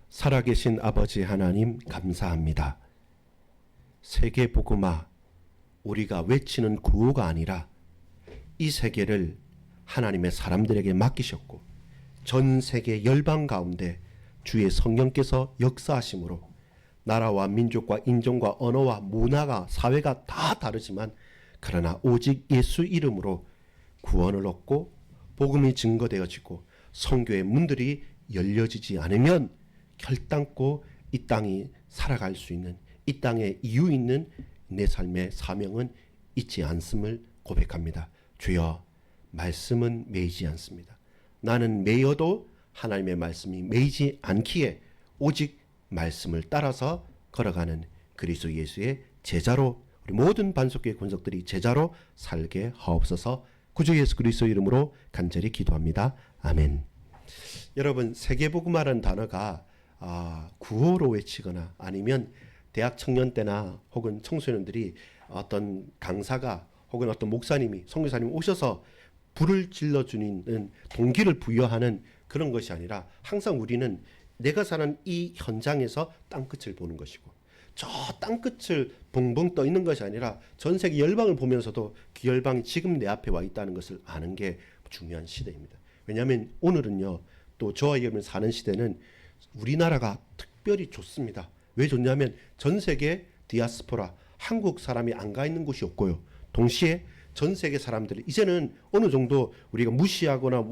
살아계신 아버지 하나님 감사합니다. 세계복음화, 우리가 외치는 구호가 아니라 이 세계를 하나님의 사람들에게 맡기셨고 전 세계 열방 가운데 주의 성령께서 역사하심으로 나라와 민족과 인종과 언어와 문화가 사회가 다 다르지만 그러나 오직 예수 이름으로 구원을 얻고 복음이 증거되어지고 선교의 문들이 열려지지 않으면 결단코 이 땅이 살아갈 수 있는, 이 땅에 이유 있는 내 삶의 사명은 잊지 않음을 고백합니다. 주여, 말씀은 매이지 않습니다. 나는 매여도 하나님의 말씀이 매이지 않기에 오직 말씀을 따라서 걸어가는 그리스도 예수의 제자로, 우리 모든 반석교회 권속들이 제자로 살게 하옵소서. 구주 예수 그리스도 이름으로 간절히 기도합니다. 아멘. 여러분, 세계복음화라는 단어가 구호로 외치거나 아니면 대학 청년 때나 혹은 청소년들이 어떤 강사가 혹은 어떤 목사님이, 선교사님이 오셔서 불을 질러주는 동기를 부여하는 그런 것이 아니라 항상 우리는 내가 사는 이 현장에서 땅끝을 보는 것이고 저 땅끝을 벙벙 떠 있는 것이 아니라 전 세계 열방을 보면서도 그 열방이 지금 내 앞에 와 있다는 것을 아는 게 중요한 시대입니다. 왜냐하면 오늘은요, 또 저와 여러분이 사는 시대는 우리나라가 특별히 좋습니다. 왜 좋냐면 전 세계 디아스포라, 한국 사람이 안 가 있는 곳이 없고요. 동시에 전 세계 사람들이 이제는 어느 정도 우리가 무시하거나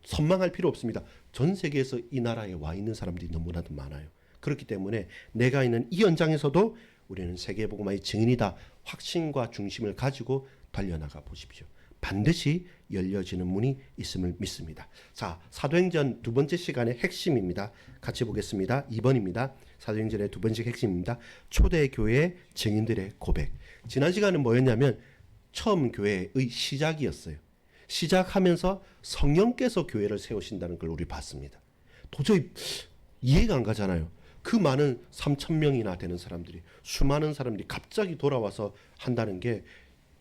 선망할 필요 없습니다. 전 세계에서 이 나라에 와 있는 사람들이 너무나도 많아요. 그렇기 때문에 내가 있는 이 현장에서도 우리는 세계복음화의 증인이다. 확신과 중심을 가지고 달려나가 보십시오. 반드시 열려지는 문이 있음을 믿습니다. 자, 사도행전 두 번째 시간의 핵심입니다. 같이 보겠습니다. 2번입니다. 사도행전의 두 번째 핵심입니다. 초대교회 증인들의 고백. 지난 시간은 뭐였냐면 처음 교회의 시작이었어요. 시작하면서 성령께서 교회를 세우신다는 걸 우리 봤습니다. 도저히 이해가 안 가잖아요. 그 많은 3,000명이나 되는 사람들이, 수많은 사람들이 갑자기 돌아와서 한다는 게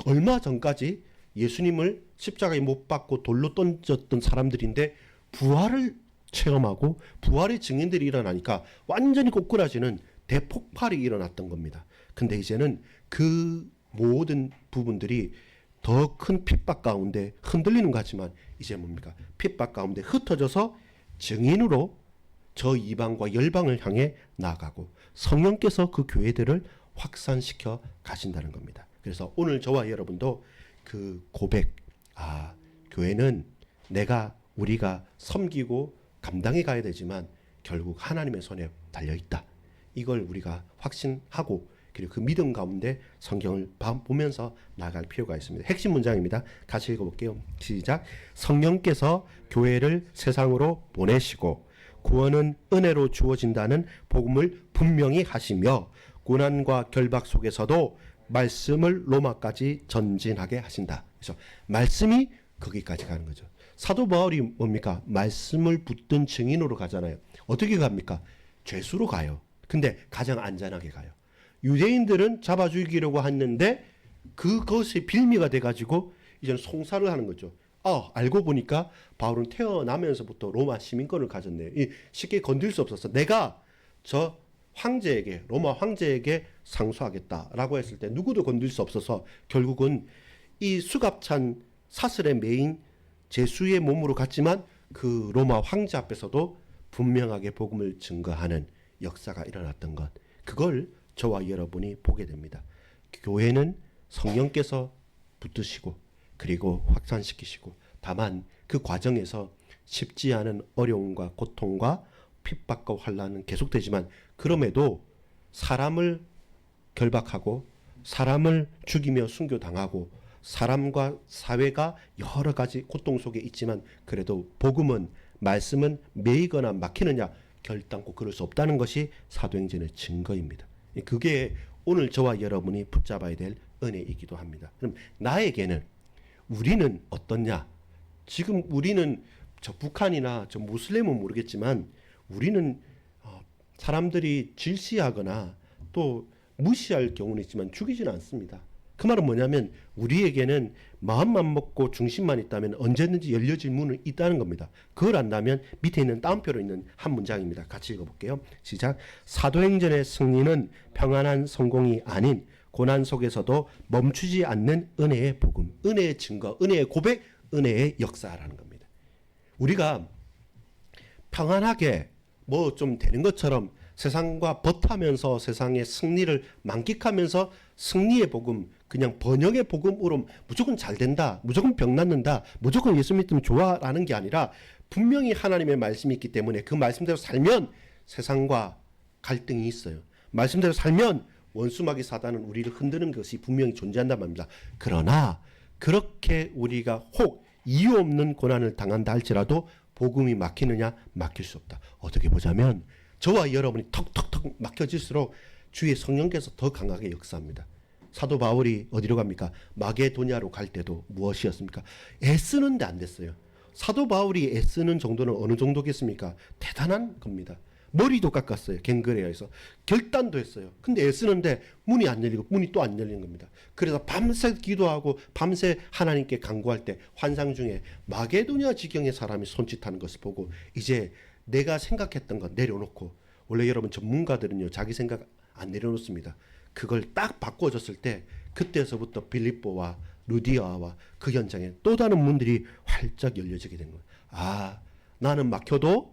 얼마 전까지 예수님을 십자가에 못 박고 돌로 던졌던 사람들인데 부활을 체험하고 부활의 증인들이 일어나니까 완전히 꼬꾸라지는 대폭발이 일어났던 겁니다. 근데 이제는 그 모든 부분들이 더 큰 핍박 가운데 흔들리는 것 같지만 이제 뭡니까? 핍박 가운데 흩어져서 증인으로 저 이방과 열방을 향해 나아가고 성령께서 그 교회들을 확산시켜 가신다는 겁니다. 그래서 오늘 저와 여러분도 그 고백, 교회는 우리가 섬기고 감당해 가야 되지만 결국 하나님의 손에 달려있다. 이걸 우리가 확신하고 그리고 그 믿음 가운데 성경을 보면서 나아갈 필요가 있습니다. 핵심 문장입니다. 같이 읽어볼게요. 시작. 성령께서 교회를 세상으로 보내시고 구원은 은혜로 주어진다는 복음을 분명히 하시며 고난과 결박 속에서도 말씀을 로마까지 전진하게 하신다. 그래서 말씀이 거기까지 가는 거죠. 사도 바울이 뭡니까? 말씀을 붙든 증인으로 가잖아요. 어떻게 갑니까? 죄수로 가요. 근데 가장 안전하게 가요. 유대인들은 잡아 죽이려고 했는데 그것이 빌미가 돼가지고 이제는 송사를 하는 거죠. 알고 보니까 바울은 태어나면서부터 로마 시민권을 가졌네요. 쉽게 건들 수 없어서 내가 저 황제에게, 로마 황제에게 상소하겠다라고 했을 때 누구도 건들 수 없어서 결국은 이 수갑찬 사슬에 매인 제수의 몸으로 갔지만 그 로마 황제 앞에서도 분명하게 복음을 증거하는 역사가 일어났던 것, 그걸 저와 여러분이 보게 됩니다. 교회는 성령께서 붙드시고 그리고 확산시키시고, 다만 그 과정에서 쉽지 않은 어려움과 고통과 핍박과 환난은 계속되지만 그럼에도 사람을 결박하고 사람을 죽이며 순교당하고 사람과 사회가 여러 가지 고통 속에 있지만 그래도 복음은, 말씀은 매이거나 막히느냐? 결단코 그럴 수 없다는 것이 사도행전의 증거입니다. 그게 오늘 저와 여러분이 붙잡아야 될 은혜이기도 합니다. 그럼 나에게는, 우리는 어떻냐? 지금 우리는 저 북한이나 저 무슬림은 모르겠지만 우리는 사람들이 질시하거나 또 무시할 경우는 있지만 죽이지는 않습니다. 그 말은 뭐냐면 우리에게는 마음만 먹고 중심만 있다면 언제든지 열려질 문은 있다는 겁니다. 그걸 안다면 밑에 있는 따옴표로 있는 한 문장입니다. 같이 읽어볼게요. 시작. 사도행전의 승리는 평안한 성공이 아닌 고난 속에서도 멈추지 않는 은혜의 복음, 은혜의 증거, 은혜의 고백, 은혜의 역사라는 겁니다. 우리가 평안하게 뭐 좀 되는 것처럼 세상과 버타면서 세상의 승리를 만끽하면서 승리의 복음, 그냥 번영의 복음으로 무조건 잘 된다, 무조건 병 낫는다, 무조건 예수 믿으면 좋아라는 게 아니라 분명히 하나님의 말씀이 있기 때문에 그 말씀대로 살면 세상과 갈등이 있어요. 말씀대로 살면 원수마귀 사단은 우리를 흔드는 것이 분명히 존재한단 말입니다. 그러나 그렇게 우리가 혹 이유 없는 고난을 당한다 할지라도 복음이 막히느냐? 막힐 수 없다. 어떻게 보자면 저와 여러분이 턱턱턱 막혀질수록 주의 성령께서 더 강하게 역사합니다. 사도 바울이 어디로 갑니까? 마게도냐로 갈 때도 무엇이었습니까? 애쓰는데 안 됐어요. 사도 바울이 애쓰는 정도는 어느 정도겠습니까? 대단한 겁니다. 머리도 깎았어요. 갱그레아에서. 결단도 했어요. 근데 애쓰는데 문이 안 열리고 문이 또 안 열리는 겁니다. 그래서 밤새 기도하고 밤새 하나님께 간구할 때 환상 중에 마게도냐 지경의 사람이 손짓하는 것을 보고 이제 내가 생각했던 것 내려놓고, 원래 여러분 전문가들은요 자기 생각 안 내려놓습니다. 그걸 딱 바꿔줬을 때 그때서부터 빌립보와 루디아와 그 현장에 또 다른 문들이 활짝 열려지게 된 거예요. 아, 나는 막혀도,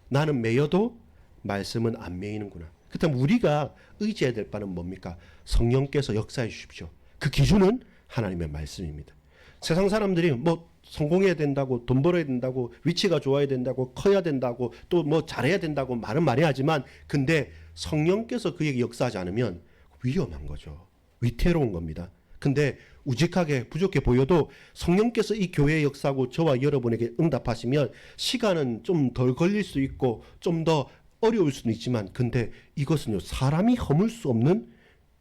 나는 매여도 말씀은 안 매이는구나. 그렇다면 우리가 의지해야 될 바는 뭡니까? 성령께서 역사해 주십시오. 그 기준은 하나님의 말씀입니다. 세상 사람들이 뭐 성공해야 된다고, 돈 벌어야 된다고, 위치가 좋아야 된다고, 커야 된다고, 또 뭐 잘해야 된다고 말은 많이 하지만 근데 성령께서 그에게 역사하지 않으면 위험한 거죠. 위태로운 겁니다. 근데 우직하게 부족해 보여도 성령께서 이 교회의 역사하고 저와 여러분에게 응답하시면 시간은 좀 덜 걸릴 수 있고 좀 더 어려울 수는 있지만 근데 이것은요 사람이 허물 수 없는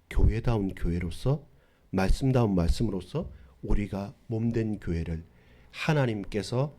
교회다운 교회로서 말씀다운 말씀으로서 우리가 몸된 교회를 하나님께서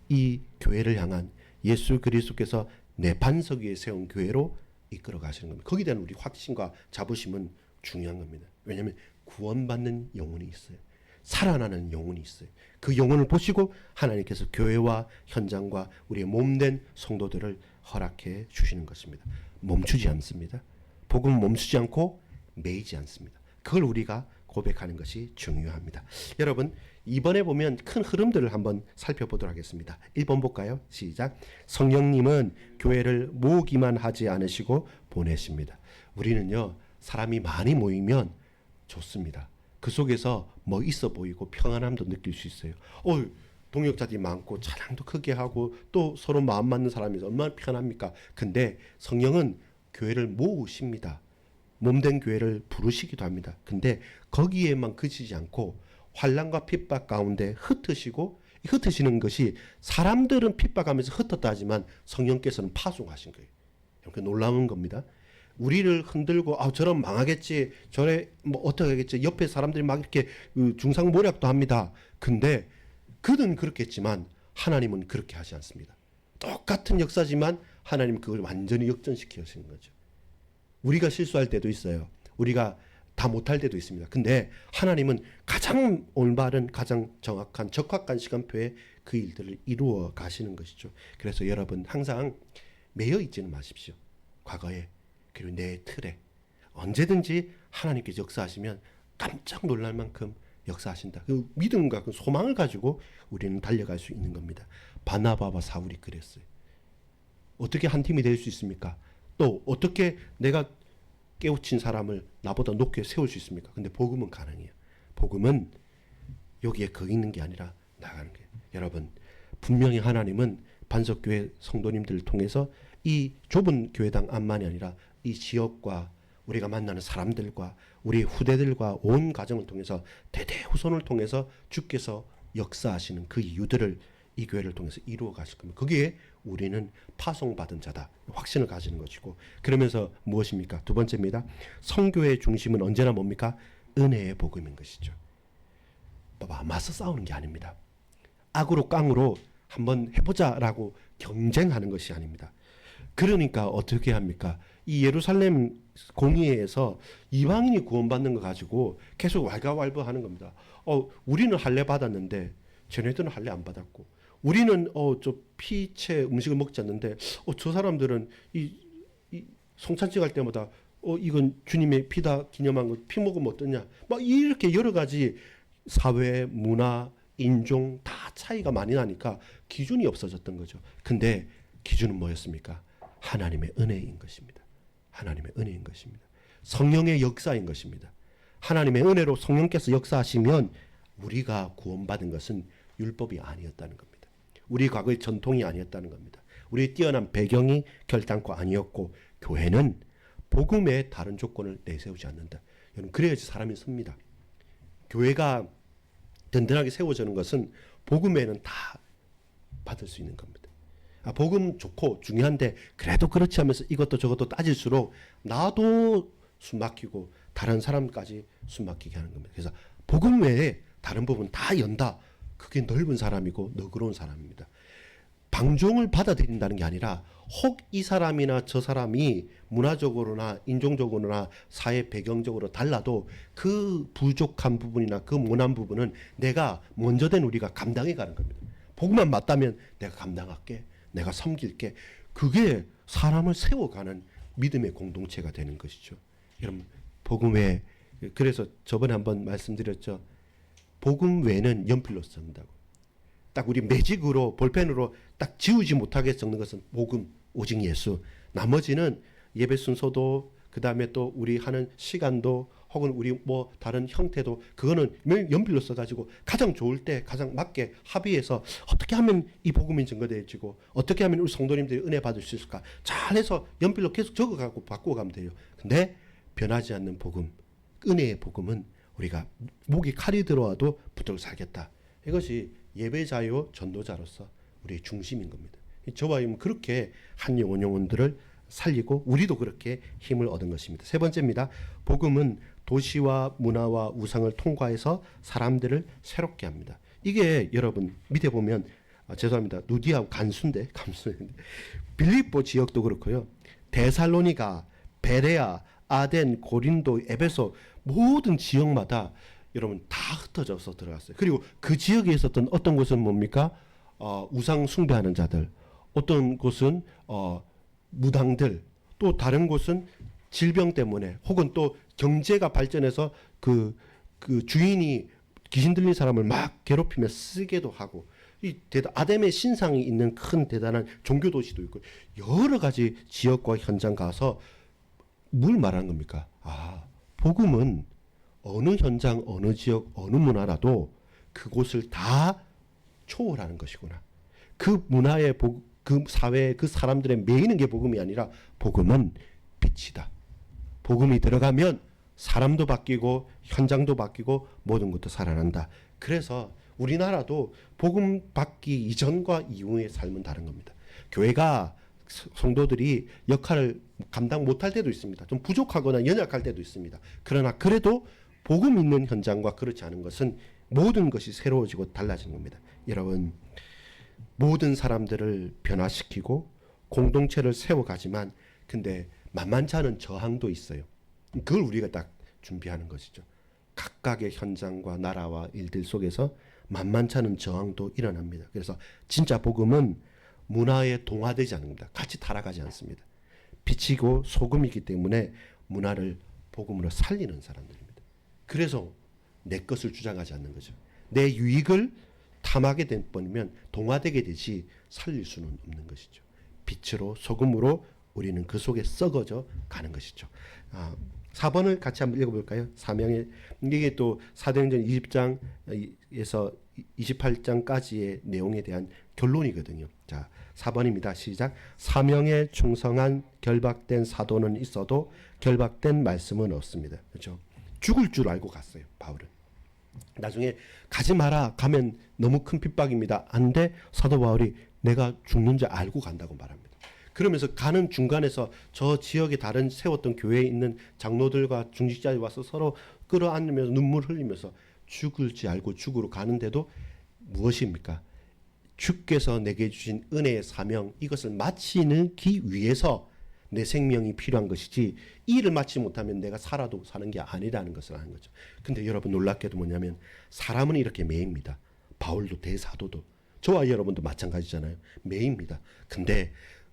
이 교회를 향한 예수 그리스도께서 내 반석 위에 세운 교회로 이끌어 가시는 겁니다. 거기에 대한 우리 확신과 자부심은 중요한 겁니다. 왜냐하면 구원받는 영혼이 있어요. 살아나는 영혼이 있어요. 그 영혼을 보시고 하나님께서 교회와 현장과 우리의 몸된 성도들을 허락해 주시는 것입니다. 멈추지 않습니다. 복음은 멈추지 않고 매이지 않습니다. 그걸 우리가 고백하는 것이 중요합니다. 여러분 이번에 보면 큰 흐름들을 한번 살펴보도록 하겠습니다. 1번 볼까요? 시작. 성령님은 교회를 모으기만 하지 않으시고 보내십니다. 우리는요 사람이 많이 모이면 좋습니다. 그 속에서 뭐 있어 보이고 평안함도 느낄 수 있어요. 동역자들이 많고 찬양도 크게 하고 또 서로 마음 맞는 사람이 얼마나 편합니까? 근데 성령은 교회를 모으십니다. 몸된 교회를 부르시기도 합니다. 근데 거기에만 그치지 않고 환난과 핍박 가운데 흩으시고, 흩으시는 것이 사람들은 핍박하면서 흩었다 하지만 성령께서는 파송하신 거예요. 이렇게 놀라운 겁니다. 우리를 흔들고 저런 망하겠지, 저래 뭐 어떻게 하겠지, 옆에 사람들이 막 이렇게 중상모략도 합니다. 근데 그는 그렇겠지만 하나님은 그렇게 하지 않습니다. 똑같은 역사지만 하나님 그걸 완전히 역전시켜 하시는 거죠. 우리가 실수할 때도 있어요. 우리가 다 못할 때도 있습니다. 근데 하나님은 가장 올바른, 가장 정확한, 적합한 시간표에 그 일들을 이루어 가시는 것이죠. 그래서 여러분 항상 매여 있지는 마십시오. 과거에, 그리고 내 틀에. 언제든지 하나님께서 역사하시면 깜짝 놀랄 만큼 역사하신다. 그 믿음과 그 소망을 가지고 우리는 달려갈 수 있는 겁니다. 바나바와 사울이 그랬어요. 어떻게 한 팀이 될 수 있습니까? 또 어떻게 내가 깨우친 사람을 나보다 높게 세울 수 있습니까? 근데 복음은 가능해요. 복음은 여기에 거 있는 게 아니라 나가는 거예요. 여러분 분명히 하나님은 반석교회 성도님들을 통해서 이 좁은 교회당만이 아니라 이 지역과 우리가 만나는 사람들과 우리 후대들과 온 가정을 통해서 대대후손을 통해서 주께서 역사하시는 그 이유들을 이 교회를 통해서 이루어 가실 겁니다. 거기에 우리는 파송받은 자다. 확신을 가지는 것이고, 그러면서 무엇입니까? 두 번째입니다. 성교의 중심은 언제나 뭡니까? 은혜의 복음인 것이죠. 맞서 싸우는 게 아닙니다. 악으로 깡으로 한번 해보자라고 경쟁하는 것이 아닙니다. 그러니까 어떻게 합니까? 이 예루살렘 공의회에서 이방인이 구원받는 거 가지고 계속 왈가왈부하는 겁니다. 우리는 할례 받았는데 쟤네들은 할례 안 받았고, 우리는 저 피채 음식을 먹지 않는데 저 사람들은 이 성찬식 할 때마다 이건 주님의 피다 기념한 거, 피 먹으면 어떠냐, 막 이렇게 여러 가지 사회, 문화, 인종 다 차이가 많이 나니까 기준이 없어졌던 거죠. 근데 기준은 뭐였습니까? 하나님의 은혜인 것입니다. 하나님의 은혜인 것입니다. 성령의 역사인 것입니다. 하나님의 은혜로 성령께서 역사하시면 우리가 구원받은 것은 율법이 아니었다는 겁니다. 우리 과거의 전통이 아니었다는 겁니다. 우리의 뛰어난 배경이 결단코 아니었고, 교회는 복음에 다른 조건을 내세우지 않는다. 여러분, 그래야지 사람이 섭니다. 교회가 든든하게 세워지는 것은 복음에는 다 받을 수 있는 겁니다. 복음 좋고 중요한데 그래도 그렇지 하면서 이것도 저것도 따질수록 나도 숨 막히고 다른 사람까지 숨 막히게 하는 겁니다. 그래서 복음 외에 다른 부분 다 연다. 그게 넓은 사람이고 너그러운 사람입니다. 방종을 받아들인다는 게 아니라 혹 이 사람이나 저 사람이 문화적으로나 인종적으로나 사회 배경적으로 달라도 그 부족한 부분이나 그 모난 부분은 내가 먼저 된 우리가 감당해 가는 겁니다. 복음만 맞다면 내가 감당할게, 내가 섬길게. 그게 사람을 세워가는 믿음의 공동체가 되는 것이죠. 여러분, 복음 외에, 그래서 저번에 한번 말씀드렸죠. 복음 외에는 연필로 쓴다고. 딱 우리 매직으로 볼펜으로 딱 지우지 못하게 적는 것은 복음, 오직 예수. 나머지는 예배 순서도, 그 다음에 또 우리 하는 시간도, 혹은 우리 뭐 다른 형태도, 그거는 연필로 써가지고 가장 좋을 때 가장 맞게 합의해서 어떻게 하면 이 복음이 증거되어지고 어떻게 하면 우리 성도님들이 은혜 받을 수 있을까 잘해서 연필로 계속 적어가고 바꾸어가면 돼요. 근데 변하지 않는 복음, 은혜의 복음은 우리가 목이 칼이 들어와도 붙들고 살겠다. 이것이 예배자요 전도자로서 우리의 중심인 겁니다. 저와 그렇게 한 영혼들을 살리고 우리도 그렇게 힘을 얻은 것입니다. 세 번째입니다. 복음은 도시와 문화와 우상을 통과해서 사람들을 새롭게 합니다. 이게 여러분 밑에 보면 죄송합니다. 누디하고 간수인데 빌립보 지역도 그렇고요. 데살로니가, 베레아, 아덴, 고린도, 에베소 모든 지역마다 여러분 다 흩어져서 들어갔어요. 그리고 그 지역에 있었던 어떤 곳은 뭡니까? 우상 숭배하는 자들, 어떤 곳은 무당들, 또 다른 곳은 질병 때문에 혹은 또 경제가 발전해서 그 주인이 귀신 들린 사람을 막 괴롭히며 쓰게도 하고, 이 아담의 신상이 있는 큰 대단한 종교 도시도 있고 여러 가지 지역과 현장 가서 뭘 말하는 겁니까? 복음은 어느 현장, 어느 지역, 어느 문화라도 그곳을 다 초월하는 것이구나. 그 문화의 그 사회의 그 사람들의 매이는 게 복음이 아니라 복음은 빛이다. 복음이 들어가면 사람도 바뀌고 현장도 바뀌고 모든 것도 살아난다. 그래서 우리나라도 복음 받기 이전과 이후의 삶은 다른 겁니다. 교회가 성도들이 역할을 감당 못할 때도 있습니다. 좀 부족하거나 연약할 때도 있습니다. 그러나 그래도 복음 있는 현장과 그렇지 않은 것은 모든 것이 새로워지고 달라진 겁니다. 여러분, 모든 사람들을 변화시키고 공동체를 세워가지만 근데 만만치 않은 저항도 있어요. 그걸 우리가 딱 준비하는 것이죠. 각각의 현장과 나라와 일들 속에서 만만치 않은 저항도 일어납니다. 그래서 진짜 복음은 문화에 동화되지 않습니다. 같이 타락하지 않습니다. 빛이고 소금이기 때문에 문화를 복음으로 살리는 사람들입니다. 그래서 내 것을 주장하지 않는 거죠. 내 유익을 탐하게 된 뻔이면 동화되게 되지 살릴 수는 없는 것이죠. 빛으로 소금으로 우리는 그 속에 썩어져 가는 것이죠. 4번을 같이 한번 읽어볼까요? 사명의, 이게 또 사도행전 20장에서 28장까지의 내용에 대한 결론이거든요. 자, 4번입니다. 시작. 사명에 충성한 결박된 사도는 있어도 결박된 말씀은 없습니다. 그렇죠? 죽을 줄 알고 갔어요, 바울은. 나중에 가지 마라, 가면 너무 큰 핍박입니다. 안 돼. 사도 바울이 내가 죽는 줄 알고 간다고 말합니다. 그러면서 가는 중간에서 저 지역에 다른 세웠던 교회에 있는 장로들과 중직자들이 와서 서로 끌어안으면서 눈물 흘리면서 죽을 줄 알고 죽으러 가는데도 무엇입니까? 주께서 내게 주신 은혜의 사명, 이것을 마치기 위해서 내 생명이 필요한 것이지 이 일을 마치지 못하면 내가 살아도 사는 게 아니라는 것을 아는 거죠. 근데 여러분 놀랍게도 뭐냐면 사람은 이렇게 매입니다. 바울도 대사도도 저와 여러분도 마찬가지잖아요. 매입니다. 근데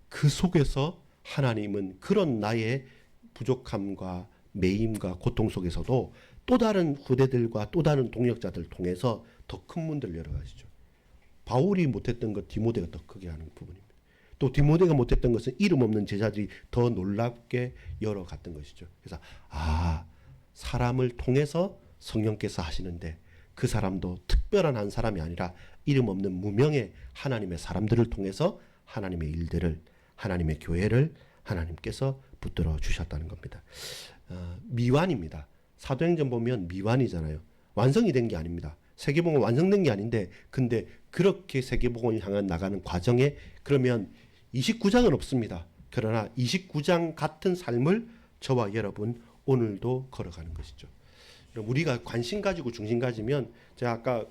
그 속에서 하나님은 그런 나의 부족함과 매임과 고통 속에서도 또 다른 후대들과 또 다른 동역자들을 통해서 더 큰 문들을 열어가시죠. 바울이 못했던 것 디모데가 더 크게 하는 부분입니다. 또 디모데가 못했던 것은 이름 없는 제자들이 더 놀랍게 열어갔던 것이죠. 그래서 사람을 통해서 성령께서 하시는데 그 사람도 특별한 한 사람이 아니라 이름 없는 무명의 하나님의 사람들을 통해서 하나님의 일들을 하나님의 교회를 하나님께서 붙들어 주셨다는 겁니다. 미완입니다. 사도행전 보면 미완이잖아요. 완성이 된 게 아닙니다. 세계복음 완성된 게 아닌데 근데 그렇게 세계복음을 향해 나가는 과정에 그러면 29장은 없습니다. 그러나 29장 같은 삶을 저와 여러분 오늘도 걸어가는 것이죠. 우리가 관심 가지고 중심 가지면 제가 아까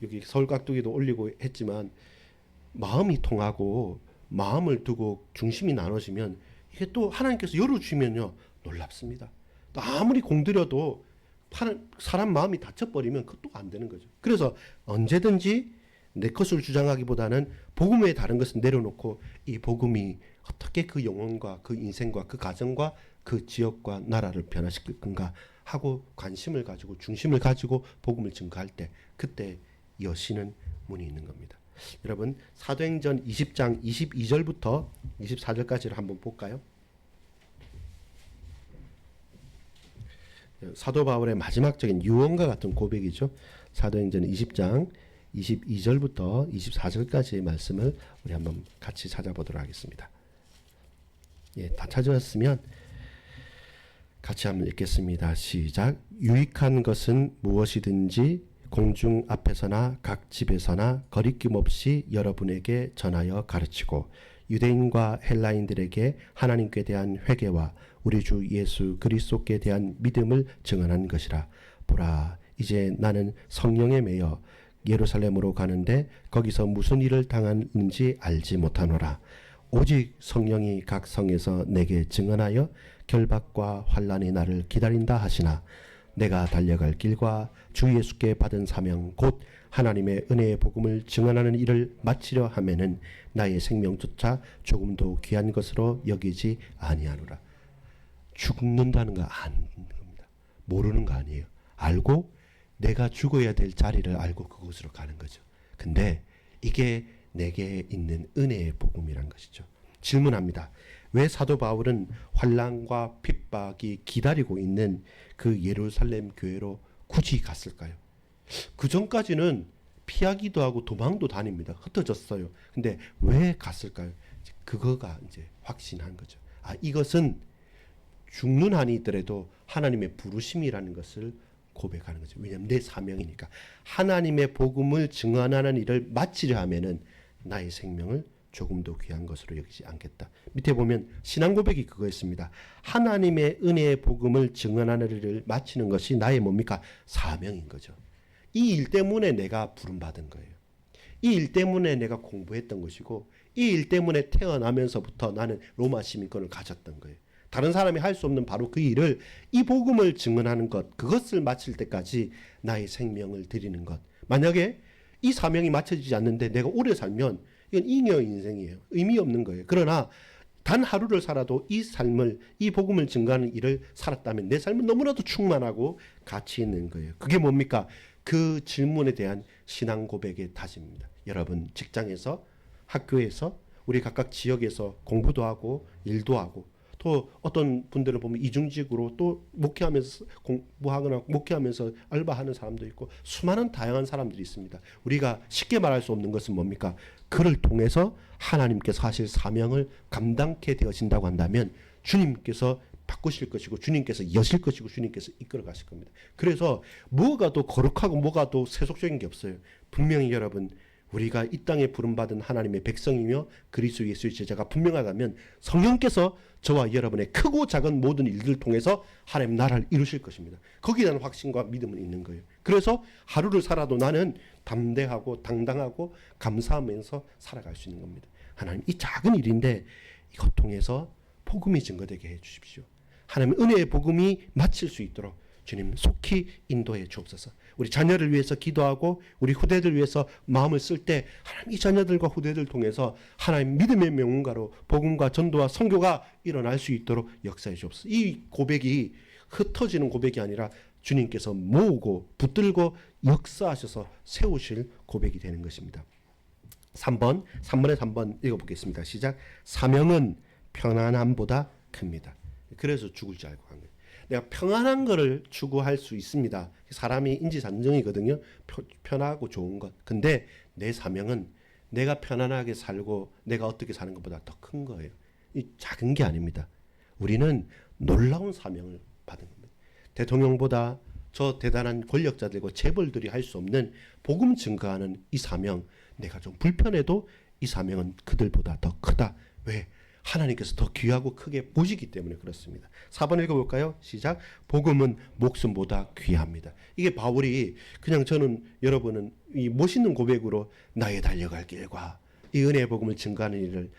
여기 서울 깍두기도 올리고 했지만 마음이 통하고 마음을 두고 중심이 나눠지면 이게 또 하나님께서 열어주시면요 놀랍습니다. 또 아무리 공들여도 사람 마음이 닫혀버리면 그것도 안 되는 거죠. 그래서 언제든지 내 것을 주장하기보다는 복음 외에 다른 것은 내려놓고 이 복음이 어떻게 그 영혼과 그 인생과 그 가정과 그 지역과 나라를 변화시킬 건가 하고 관심을 가지고 중심을 가지고 복음을 증거할 때 그때 여시는 문이 있는 겁니다. 여러분 사도행전 20장 22절부터 24절까지를 한번 볼까요? 사도 바울의 마지막적인 유언과 같은 고백이죠. 사도행전 20장 22절부터 24절까지의 말씀을 우리 한번 같이 찾아보도록 하겠습니다. 다 찾으셨으면 같이 한번 읽겠습니다. 시작. 유익한 것은 무엇이든지 공중 앞에서나 각 집에서나 거리낌 없이 여러분에게 전하여 가르치고 유대인과 헬라인들에게 하나님께 대한 회개와 우리 주 예수 그리스도께 대한 믿음을 증언한 것이라. 보라, 이제 나는 성령에 매여 예루살렘으로 가는데 거기서 무슨 일을 당하는지 알지 못하노라. 오직 성령이 각 성에서 내게 증언하여 결박과 환난이 나를 기다린다 하시나 내가 달려갈 길과 주 예수께 받은 사명 곧 하나님의 은혜의 복음을 증언하는 일을 마치려 하면은 나의 생명조차 조금도 귀한 것으로 여기지 아니하노라. 죽는다는 거 아는 겁니다. 모르는 거 아니에요. 알고 내가 죽어야 될 자리를 알고 그곳으로 가는 거죠. 근데 이게 내게 있는 은혜의 복음이란 것이죠. 질문합니다. 왜 사도 바울은 환난과 핍박이 기다리고 있는 그 예루살렘 교회로 굳이 갔을까요? 그 전까지는 피하기도 하고 도망도 다닙니다. 흩어졌어요. 근데 왜 갔을까요? 그거가 이제 확신한 거죠. 이것은 죽는 한이 있더라도 하나님의 부르심이라는 것을 고백하는 거죠. 왜냐하면 내 사명이니까. 하나님의 복음을 증언하는 일을 마치려 하면은 나의 생명을 조금도 귀한 것으로 여기지 않겠다. 밑에 보면 신앙 고백이 그거였습니다. 하나님의 은혜의 복음을 증언하는 일을 마치는 것이 나의 뭡니까? 사명인 거죠. 이 일 때문에 내가 부름받은 거예요. 이 일 때문에 내가 공부했던 것이고 이 일 때문에 태어나면서부터 나는 로마 시민권을 가졌던 거예요. 다른 사람이 할 수 없는 바로 그 일을 이 복음을 증언하는 것, 그것을 마칠 때까지 나의 생명을 드리는 것. 만약에 이 사명이 맞춰지지 않는데 내가 오래 살면 이건 잉여 인생이에요. 의미 없는 거예요. 그러나 단 하루를 살아도 이 삶을, 이 복음을 증거하는 일을 살았다면 내 삶은 너무나도 충만하고 가치 있는 거예요. 그게 뭡니까? 그 질문에 대한 신앙 고백의 다짐입니다. 여러분 직장에서, 학교에서, 우리 각각 지역에서 공부도 하고 일도 하고 또 어떤 분들을 보면 이중직으로 또 목회하면서 공부하거나 목회하면서 알바하는 사람도 있고 수많은 다양한 사람들이 있습니다. 우리가 쉽게 말할 수 없는 것은 뭡니까? 그를 통해서 하나님께서 하실 사명을 감당케 되어진다고 한다면 주님께서 바꾸실 것이고 주님께서 여실 것이고 주님께서 이끌어 가실 겁니다. 그래서 뭐가 더 거룩하고 뭐가 더 세속적인 게 없어요. 분명히 여러분 우리가 이 땅에 부름받은 하나님의 백성이며 그리스도 예수의 제자가 분명하다면 성령께서 저와 여러분의 크고 작은 모든 일들을 통해서 하나님 나라를 이루실 것입니다. 거기에 대한 확신과 믿음은 있는 거예요. 그래서 하루를 살아도 나는 담대하고 당당하고 감사하면서 살아갈 수 있는 겁니다. 하나님 이 작은 일인데 이것 통해서 복음이 증거되게 해 주십시오. 하나님 은혜의 복음이 마칠 수 있도록 주님 속히 인도해 주옵소서. 우리 자녀를 위해서 기도하고 우리 후대들 위해서 마음을 쓸 때 하나님 이 자녀들과 후대들 통해서 하나님 믿음의 명문가로 복음과 전도와 선교가 일어날 수 있도록 역사해 주옵소서. 이 고백이 흩어지는 고백이 아니라 주님께서 모으고 붙들고 역사하셔서 세우실 고백이 되는 것입니다. 3번에 3번 읽어보겠습니다. 시작. 사명은 편안함보다 큽니다. 그래서 죽을 줄 알고 간 거예요. 내가 평안한 거를 추구할 수 있습니다. 사람이 인지상정이거든요. 편하고 좋은 것. 근데 내 사명은 내가 편안하게 살고 내가 어떻게 사는 것보다 더 큰 거예요. 이 작은 게 아닙니다. 우리는 놀라운 사명을 받은 겁니다. 대통령보다 저 대단한 권력자들과 재벌들이 할 수 없는 복음 증거하는 이 사명, 내가 좀 불편해도 이 사명은 그들보다 더 크다. 왜? 하나님께서 더 귀하고 크게 보시기 때문에 그렇습니다. 4번 읽어볼까요? 시작. 복음은 목숨보다 귀합니다. 이게 바울이 그냥 저는 여러분은 이 멋있는 고백으로 나의 달려갈 길과 이 은혜의 복음을 증거하는 일을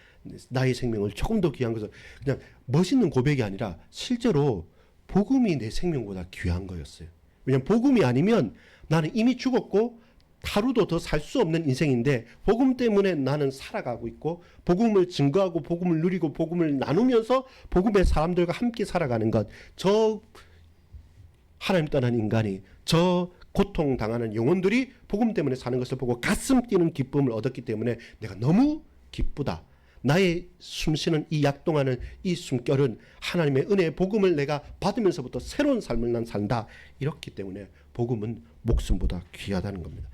나의 생명을 조금 더 귀한 것을 그냥 멋있는 고백이 아니라 실제로 복음이 내 생명보다 귀한 거였어요. 왜냐하면 복음이 아니면 나는 이미 죽었고 하루도 더 살 수 없는 인생인데 복음 때문에 나는 살아가고 있고 복음을 증거하고 복음을 누리고 복음을 나누면서 복음의 사람들과 함께 살아가는 것, 저 하나님 떠난 인간이 저 고통당하는 영혼들이 복음 때문에 사는 것을 보고 가슴 뛰는 기쁨을 얻었기 때문에 내가 너무 기쁘다. 나의 숨쉬는 이 약동하는 이 숨결은 하나님의 은혜의 복음을 내가 받으면서부터 새로운 삶을 난 산다. 이렇기 때문에 복음은 목숨보다 귀하다는 겁니다.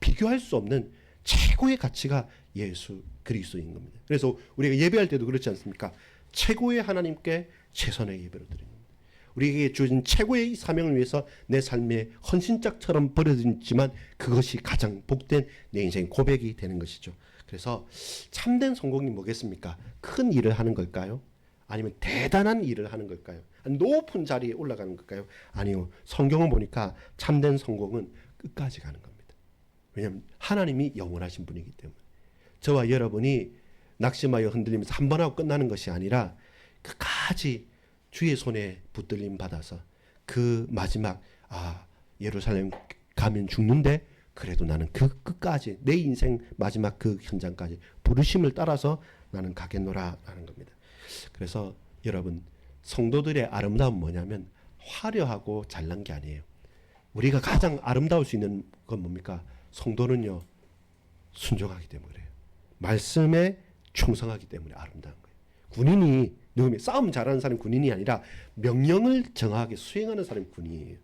비교할 수 없는 최고의 가치가 예수 그리스도인 겁니다. 그래서 우리가 예배할 때도 그렇지 않습니까? 최고의 하나님께 최선의 예배를 드리는 겁니다. 우리에게 주어진 최고의 사명을 위해서 내 삶에 헌신짝처럼 버려지지만 그것이 가장 복된 내 인생 고백이 되는 것이죠. 그래서 참된 성공이 뭐겠습니까? 큰 일을 하는 걸까요? 아니면 대단한 일을 하는 걸까요? 높은 자리에 올라가는 걸까요? 아니요. 성경을 보니까 참된 성공은 끝까지 가는 겁니다. 왜냐하면 하나님이 영원하신 분이기 때문에. 저와 여러분이 낙심하여 흔들리면서 한 번 하고 끝나는 것이 아니라 끝까지 주의 손에 붙들림 받아서 그 마지막 예루살렘 가면 죽는데 그래도 나는 그 끝까지 내 인생 마지막 그 현장까지 부르심을 따라서 나는 가겠노라 하는 겁니다. 그래서 여러분 성도들의 아름다움은 뭐냐면 화려하고 잘난 게 아니에요. 우리가 가장 아름다울 수 있는 건 뭡니까? 성도는요 순종하기 때문에 그래요. 말씀에 충성하기 때문에 아름다운 거예요. 군인이 누구면 싸움 잘하는 사람이 군인이 아니라 명령을 정확하게 수행하는 사람이 군인이에요.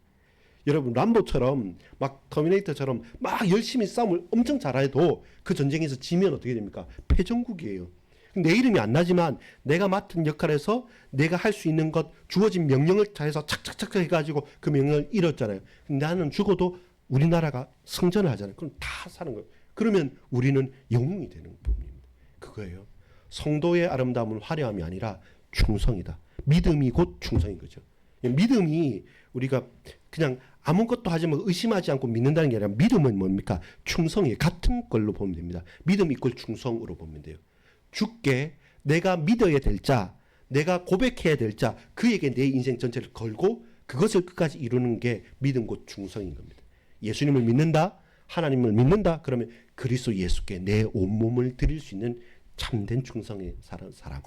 여러분 람보처럼 막 터미네이터처럼 막 열심히 싸움을 엄청 잘해도 그 전쟁에서 지면 어떻게 됩니까? 패전국이에요. 내 이름이 안 나지만 내가 맡은 역할에서 내가 할 수 있는 것 주어진 명령을 잘해서 착착착 해가지고 그 명령을 이뤘잖아요. 나는 죽어도 우리나라가 성전을 하잖아요. 그럼 다 사는 거예요. 그러면 우리는 영웅이 되는 부분입니다. 그거예요. 성도의 아름다움은 화려함이 아니라 충성이다. 믿음이 곧 충성인 거죠. 믿음이 우리가 그냥 아무것도 하지 말고 의심하지 않고 믿는다는 게 아니라 믿음은 뭡니까? 충성이에요. 같은 걸로 보면 됩니다. 믿음 이꼴 충성으로 보면 돼요. 주께 내가 믿어야 될 자, 내가 고백해야 될 자, 그에게 내 인생 전체를 걸고 그것을 끝까지 이루는 게 믿음 곧 충성인 겁니다. 예수님을 믿는다, 하나님을 믿는다, 그러면 그리스도 예수께 내 온몸을 드릴 수 있는 참된 충성의 사람,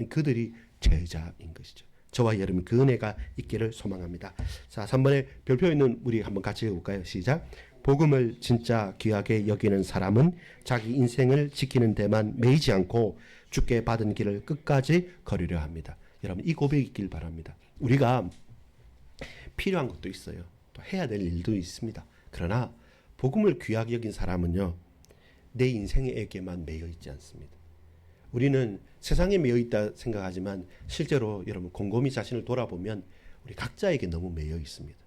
그들이 제자인 것이죠. 저와 여러분 그 은혜가 있기를 소망합니다. 자, 3번에 별표 있는 우리 한번 같이 읽어볼까요? 시작. 복음을 진짜 귀하게 여기는 사람은 자기 인생을 지키는 데만 매이지 않고 주께 받은 길을 끝까지 걸으려 합니다. 여러분 이 고백이 있길 바랍니다. 우리가 필요한 것도 있어요. 또 해야 될 일도 있습니다. 그러나 복음을 귀하게 여긴 사람은요, 내 인생에게만 매여 있지 않습니다. 우리는 세상에 매여 있다 생각하지만 실제로 여러분 곰곰이 자신을 돌아보면 우리 각자에게 너무 매여 있습니다.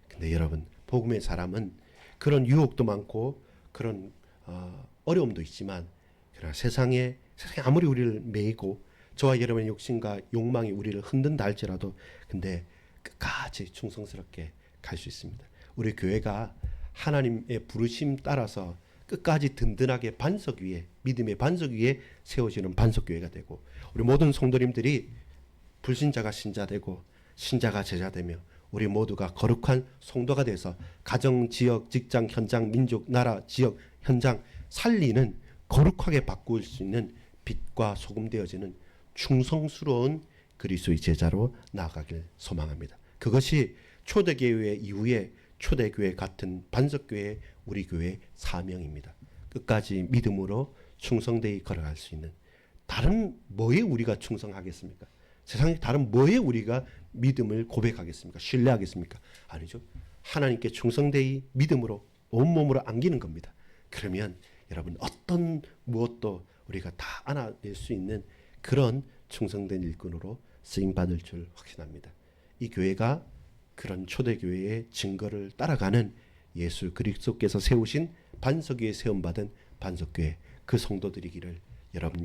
근데 여러분 복음의 사람은 그런 유혹도 많고 그런 어려움도 있지만 그러나 세상에 아무리 우리를 매이고 저와 여러분의 욕심과 욕망이 우리를 흔든다 할지라도 근데 끝까지 충성스럽게 갈 수 있습니다. 우리 교회가 하나님의 부르심 따라서 끝까지 든든하게 반석 위에, 믿음의 반석 위에 세워지는 반석교회가 되고, 우리 모든 성도님들이 불신자가 신자되고 신자가 제자되며 우리 모두가 거룩한 성도가 돼서 가정, 지역, 직장, 현장, 민족, 나라, 지역, 현장 살리는, 거룩하게 바꿀 수 있는 빛과 소금 되어지는 충성스러운 그리스도의 제자로 나아가길 소망합니다. 그것이 초대교회 이후에 초대교회 같은 반석교회, 우리 교회의 사명입니다. 끝까지 믿음으로 충성되이 걸어갈 수 있는, 다른 뭐에 우리가 충성하겠습니까? 세상에 다른 뭐에 우리가 믿음을 고백하겠습니까? 신뢰하겠습니까? 아니죠. 하나님께 충성되이 믿음으로 온몸으로 안기는 겁니다. 그러면 여러분 어떤 무엇도 우리가 다 안아낼 수 있는 그런 충성된 일꾼으로 쓰임받을 줄 확신합니다. 이 교회가 그런 초대교회의 증거를 따라가는 예수 그리스도께서 세우신 반석 위에 세움받은 반석교회, 그 성도들이기를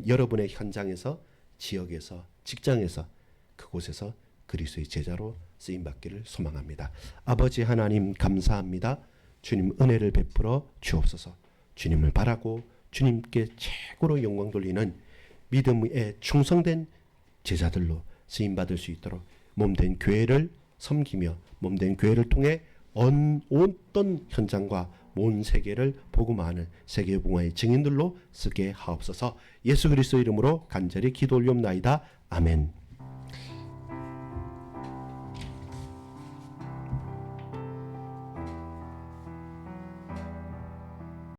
여러분의 현장에서, 지역에서, 직장에서, 그곳에서 그리스도의 제자로 쓰임받기를 소망합니다. 아버지 하나님 감사합니다. 주님 은혜를 베풀어 주옵소서. 주님을 바라고 주님께 최고로 영광 돌리는 믿음에 충성된 제자들로 쓰임받을 수 있도록 몸된 교회를 섬기며 몸된 교회를 통해 어떤 현장과 온 세계를 복음화하는 세계복음화의 증인들로 쓰게 하옵소서. 예수 그리스도 이름으로 간절히 기도 올리옵나이다. 아멘.